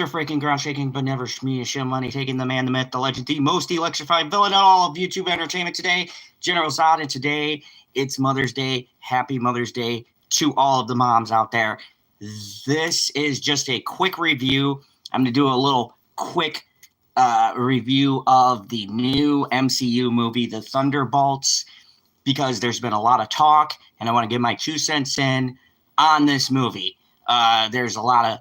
freaking ground shaking, but never me show money taking, the man, the myth, the legend, the most electrifying villain in all of YouTube entertainment today, General Zod. And today it's Mother's Day. Happy Mother's Day to all of the moms out there. This is just a quick review. I'm going to do a little quick review of the new MCU movie, The Thunderbolts, because there's been a lot of talk, and I want to give my 2 cents in on this movie. There's a lot of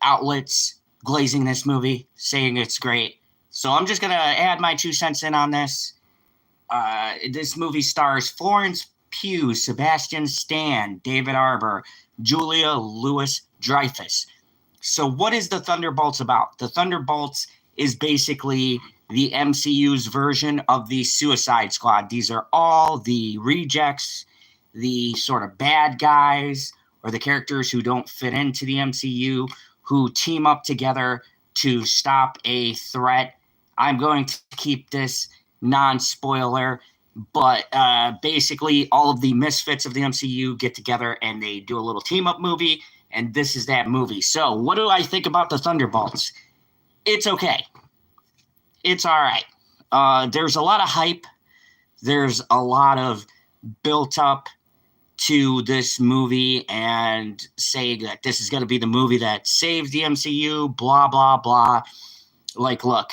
outlets glazing this movie, saying it's great. So I'm just going to add my 2 cents in on this. This movie stars Florence Pugh, Sebastian Stan, David Harbour, Julia Louis-Dreyfus. So what is the Thunderbolts about? The Thunderbolts is basically the MCU's version of the Suicide Squad. These are all the rejects, the sort of bad guys, or the characters who don't fit into the MCU, who team up together to stop a threat. I'm going to keep this non-spoiler, but basically all of the misfits of the MCU get together and they do a little team-up movie, and this is that movie. So what do I think about the Thunderbolts? It's okay. It's all right. There's a lot of hype. There's a lot of built-up to this movie and saying that this is going to be the movie that saves the MCU, blah, blah, blah. Like, look,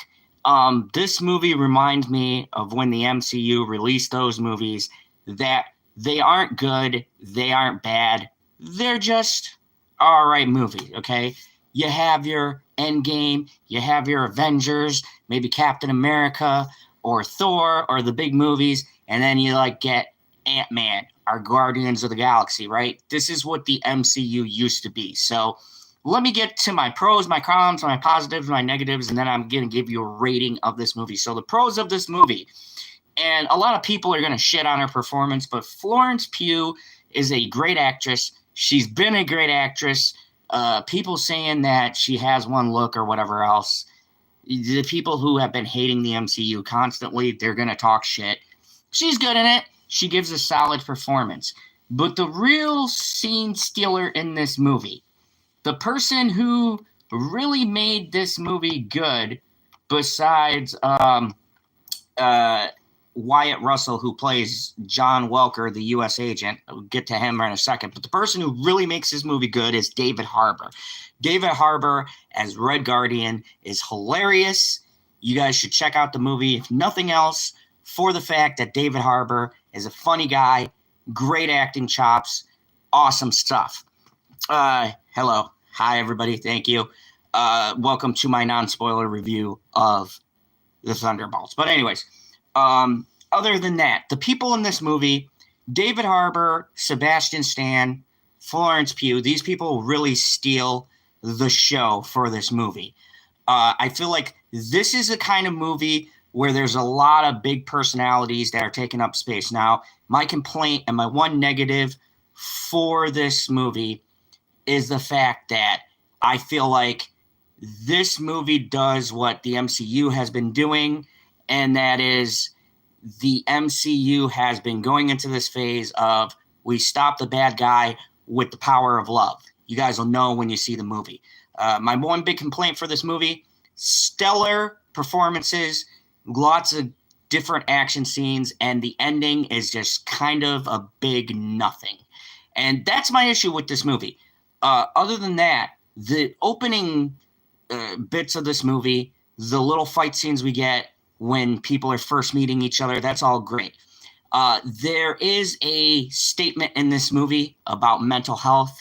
this movie reminds me of when the MCU released those movies, that they aren't good, they aren't bad, they're just all right movies, okay? You have your Endgame, you have your Avengers, maybe Captain America or Thor or the big movies, and then you get Ant-Man, our Guardians of the Galaxy, right? This is what the MCU used to be. So let me get to my pros, my cons, my positives, my negatives, and then I'm going to give you a rating of this movie. So the pros of this movie, and a lot of people are going to shit on her performance, but Florence Pugh is a great actress. She's been a great actress. People saying that she has one look or whatever else. The people who have been hating the MCU constantly, they're going to talk shit. She's good in it. She gives a solid performance. But the real scene stealer in this movie, the person who really made this movie good, besides Wyatt Russell, who plays John Welker, the U.S. agent. I'll get to him in a second. But the person who really makes this movie good is David Harbour. David Harbour as Red Guardian is hilarious. You guys should check out the movie, if nothing else, for the fact that David Harbour is a funny guy, great acting chops, awesome stuff. Hello. Hi, everybody. Thank you. Welcome to my non-spoiler review of The Thunderbolts. But anyways, other than that, the people in this movie, David Harbour, Sebastian Stan, Florence Pugh, these people really steal the show for this movie. I feel like this is the kind of movie where there's a lot of big personalities that are taking up space. Now, my complaint and my one negative for this movie is the fact that I feel like this movie does what the MCU has been doing, and that is the MCU has been going into this phase of we stop the bad guy with the power of love. You guys will know when you see the movie. My one big complaint for this movie, stellar performances, lots of different action scenes, and the ending is just kind of a big nothing. And that's my issue with this movie. Other than that, the opening bits of this movie, the little fight scenes we get when people are first meeting each other, that's all great. There is a statement in this movie about mental health,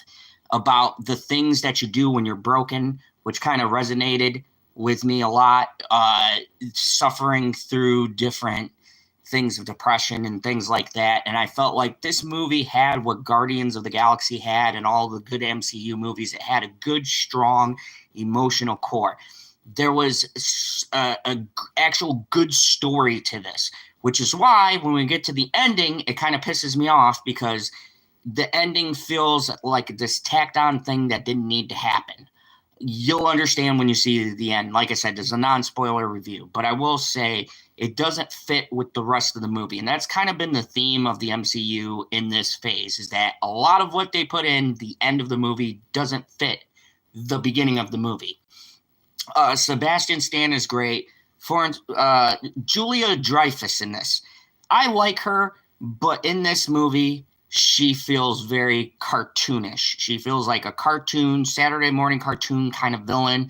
about the things that you do when you're broken, which kind of resonated with me a lot, suffering through different things of depression and things like that. And I felt like this movie had what Guardians of the Galaxy had and all the good MCU movies. It had a good, strong, emotional core. There was a actual good story to this, which is why when we get to the ending, it kind of pisses me off because the ending feels like this tacked on thing that didn't need to happen. You'll understand when you see the end. Like I said, there's a non-spoiler review, but I will say it doesn't fit with the rest of the movie. And that's kind of been the theme of the MCU in this phase, is that a lot of what they put in the end of the movie doesn't fit the beginning of the movie. Sebastian Stan is great. For Julia Dreyfus in this, I like her, but in this movie, she feels very cartoonish. She feels like a cartoon, Saturday morning cartoon kind of villain,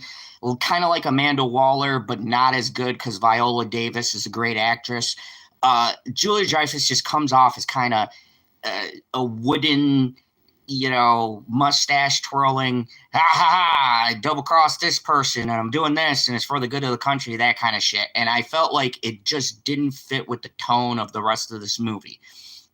kind of like Amanda Waller, but not as good because Viola Davis is a great actress. Julia Dreyfus just comes off as kind of a wooden, mustache twirling, ha ha ha, I double crossed this person and I'm doing this and it's for the good of the country, that kind of shit. And I felt like it just didn't fit with the tone of the rest of this movie.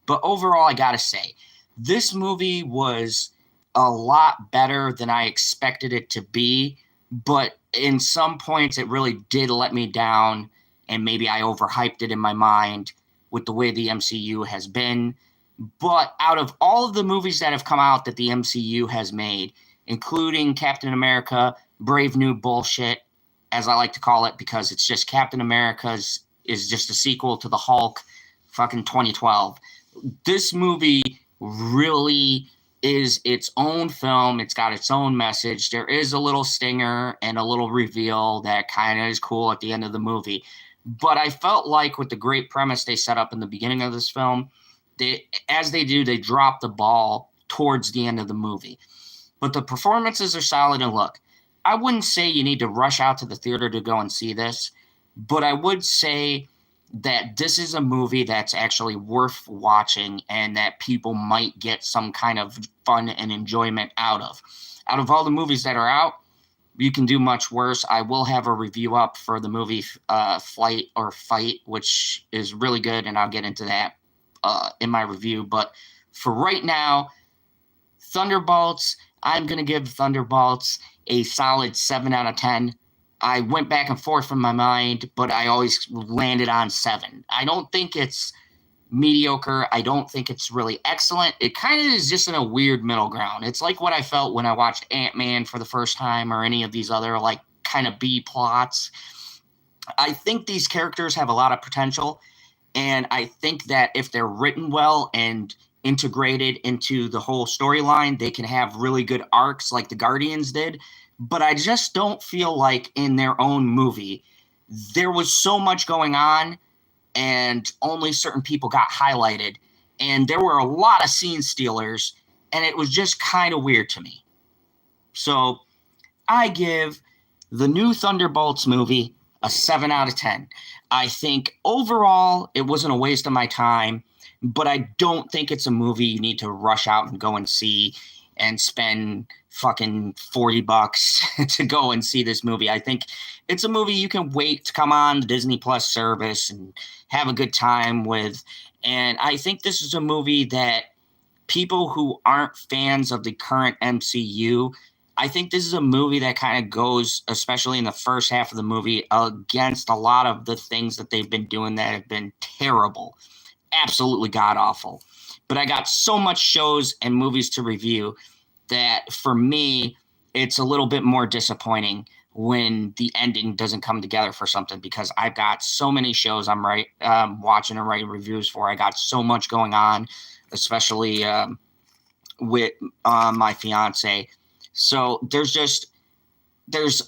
But overall, I gotta say, this movie was a lot better than I expected it to be. But in some points, it really did let me down. And maybe I overhyped it in my mind with the way the MCU has been. But out of all of the movies that have come out that the MCU has made, including Captain America, Brave New Bullshit, as I like to call it, because it's just Captain America's is just a sequel to the Hulk, fucking 2012. This movie really is its own film. It's got its own message. There is a little stinger and a little reveal that kind of is cool at the end of the movie. But I felt like with the great premise they set up in the beginning of this film, they drop the ball towards the end of the movie. But the performances are solid, and look, I wouldn't say you need to rush out to the theater to go and see this, but I would say that this is a movie that's actually worth watching and that people might get some kind of fun and enjoyment out of. Out of all the movies that are out, you can do much worse. I will have a review up for the movie Flight or Fight, which is really good, and I'll get into that in my review. But for right now, Thunderbolts, I'm going to give Thunderbolts a solid 7 out of 10. I went back and forth in my mind, but I always landed on 7. I don't think it's mediocre. I don't think it's really excellent. It kind of is just in a weird middle ground. It's like what I felt when I watched Ant-Man for the first time or any of these other like kind of B plots. I think these characters have a lot of potential. And I think that if they're written well and integrated into the whole storyline, they can have really good arcs like the Guardians did. But I just don't feel like in their own movie, there was so much going on and only certain people got highlighted. And there were a lot of scene stealers, and it was just kind of weird to me. So I give the new Thunderbolts movie a 7 out of 10. I think overall it wasn't a waste of my time, but I don't think it's a movie you need to rush out and go and see and spend fucking $40 to go and see this movie. I think it's a movie you can wait to come on the Disney Plus service and have a good time with. And I think this is a movie that people who aren't fans of the current MCU, I think this is a movie that kind of goes, especially in the first half of the movie, against a lot of the things that they've been doing that have been terrible, absolutely god-awful. But I got so much shows and movies to review that for me, it's a little bit more disappointing when the ending doesn't come together for something, because I've got so many shows I'm watching and writing reviews for. I got so much going on, especially with my fiance. So there's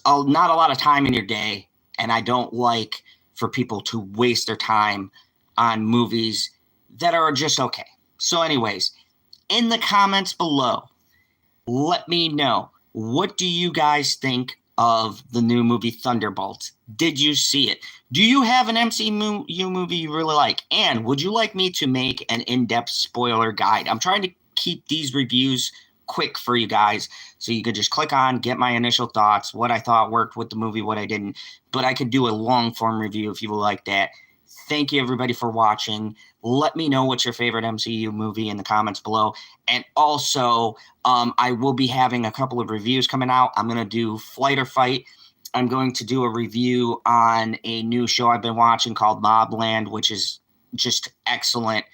not a lot of time in your day, and I don't like for people to waste their time on movies that are just okay. So anyways, in the comments below, let me know, what do you guys think of the new movie Thunderbolts? Did you see it? Do you have an MCU movie you really like? And would you like me to make an in-depth spoiler guide? I'm trying to keep these reviews quick for you guys, so you could just click on, get my initial thoughts, what I thought worked with the movie, what I didn't. But I could do a long-form review if you would like that. Thank you, everybody, for watching. Let me know what's your favorite MCU movie in the comments below. And also, I will be having a couple of reviews coming out. I'm going to do Flight or Fight. I'm going to do a review on a new show I've been watching called Mobland, which is just excellent,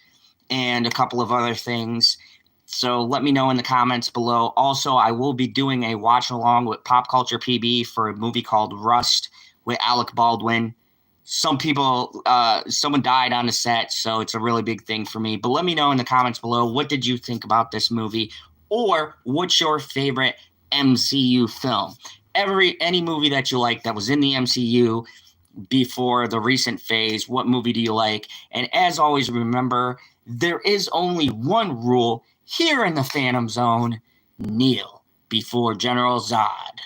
and a couple of other things. So let me know in the comments below. Also, I will be doing a watch-along with Pop Culture PB for a movie called Rust with Alec Baldwin. Someone died on the set, so it's a really big thing for me. But let me know in the comments below, what did you think about this movie? Or what's your favorite MCU film? any movie that you like that was in the MCU before the recent phase. What movie do you like? And as always, remember, there is only one rule here in the Phantom Zone: kneel before General Zod.